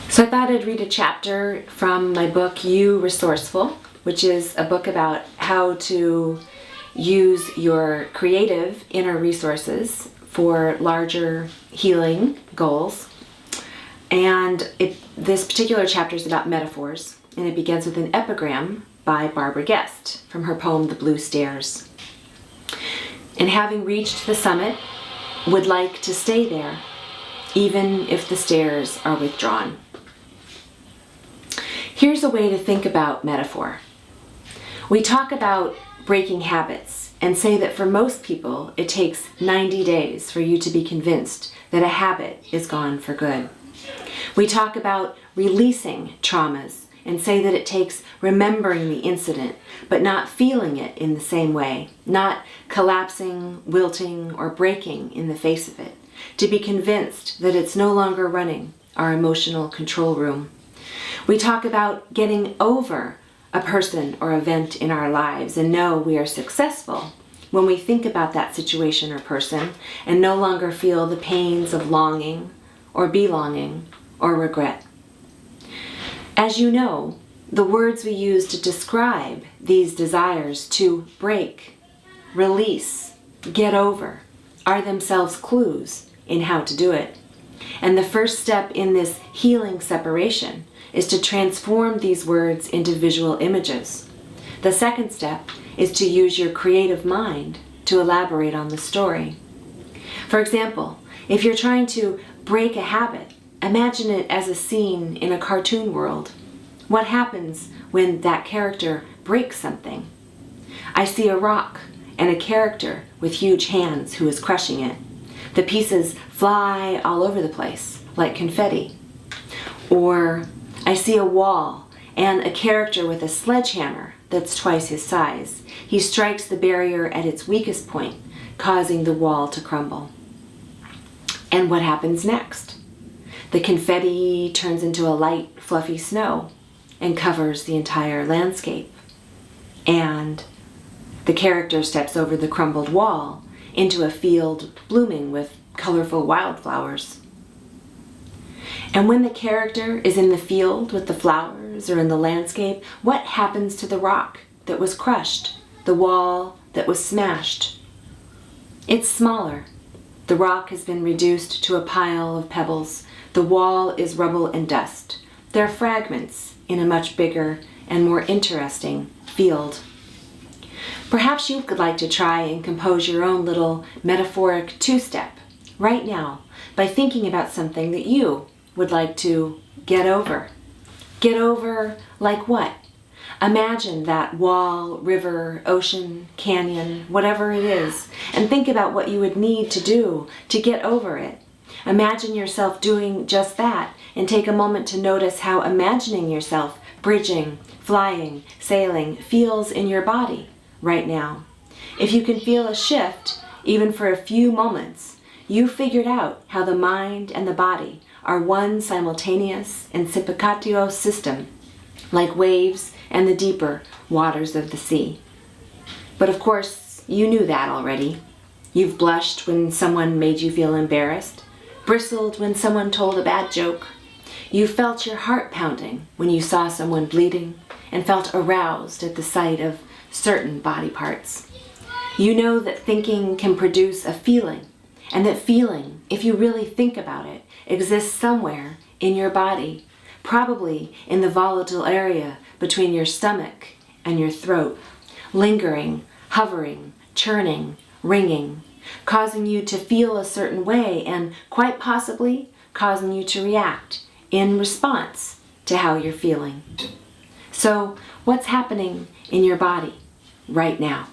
So I thought I'd read a chapter from my book, You Resourceful, which is a book about how to use your creative inner resources for larger healing goals. And this particular chapter is about metaphors, and it begins with an epigram by Barbara Guest from her poem, The Blue Stairs. And having reached the summit, would like to stay there, even if the stairs are withdrawn. Here's a way to think about metaphor. We talk about breaking habits and say that for most people it takes 90 days for you to be convinced that a habit is gone for good. We talk about releasing traumas and say that it takes remembering the incident but not feeling it in the same way, not collapsing, wilting, or breaking in the face of it, to be convinced that it's no longer running our emotional control room. We talk about getting over a person or event in our lives and know we are successful when we think about that situation or person and no longer feel the pains of longing or belonging or regret. As you know, the words we use to describe these desires to break, release, get over are themselves clues in how to do it. And the first step in this healing separation is to transform these words into visual images. The second step is to use your creative mind to elaborate on the story. For example, if you're trying to break a habit, imagine it as a scene in a cartoon world. What happens when that character breaks something? I see a rock and a character with huge hands who is crushing it. The pieces fly all over the place like confetti. Or I see a wall and a character with a sledgehammer that's twice his size. He strikes the barrier at its weakest point, causing the wall to crumble. And what happens next? The confetti turns into a light, fluffy snow and covers the entire landscape. And the character steps over the crumbled wall into a field blooming with colorful wildflowers. And when the character is in the field with the flowers or in the landscape, what happens to the rock that was crushed, the wall that was smashed? It's smaller. The rock has been reduced to a pile of pebbles. The wall is rubble and dust. They're fragments in a much bigger and more interesting field. Perhaps you could like to try and compose your own little metaphoric two-step right now by thinking about something that you would like to get over. Get over like what? Imagine that wall, river, ocean, canyon, whatever it is, and think about what you would need to do to get over it. Imagine yourself doing just that and take a moment to notice how imagining yourself bridging, flying, sailing feels in your body right now. If you can feel a shift, even for a few moments, you figured out how the mind and the body are one simultaneous and simplicatio system, like waves and the deeper waters of the sea. But of course, you knew that already. You've blushed when someone made you feel embarrassed, bristled when someone told a bad joke. You felt your heart pounding when you saw someone bleeding and felt aroused at the sight of certain body parts. You know that thinking can produce a feeling, and that feeling, if you really think about it, exists somewhere in your body, probably in the volatile area between your stomach and your throat, lingering, hovering, churning, ringing, causing you to feel a certain way and quite possibly causing you to react in response to how you're feeling. So, what's happening in your body right now?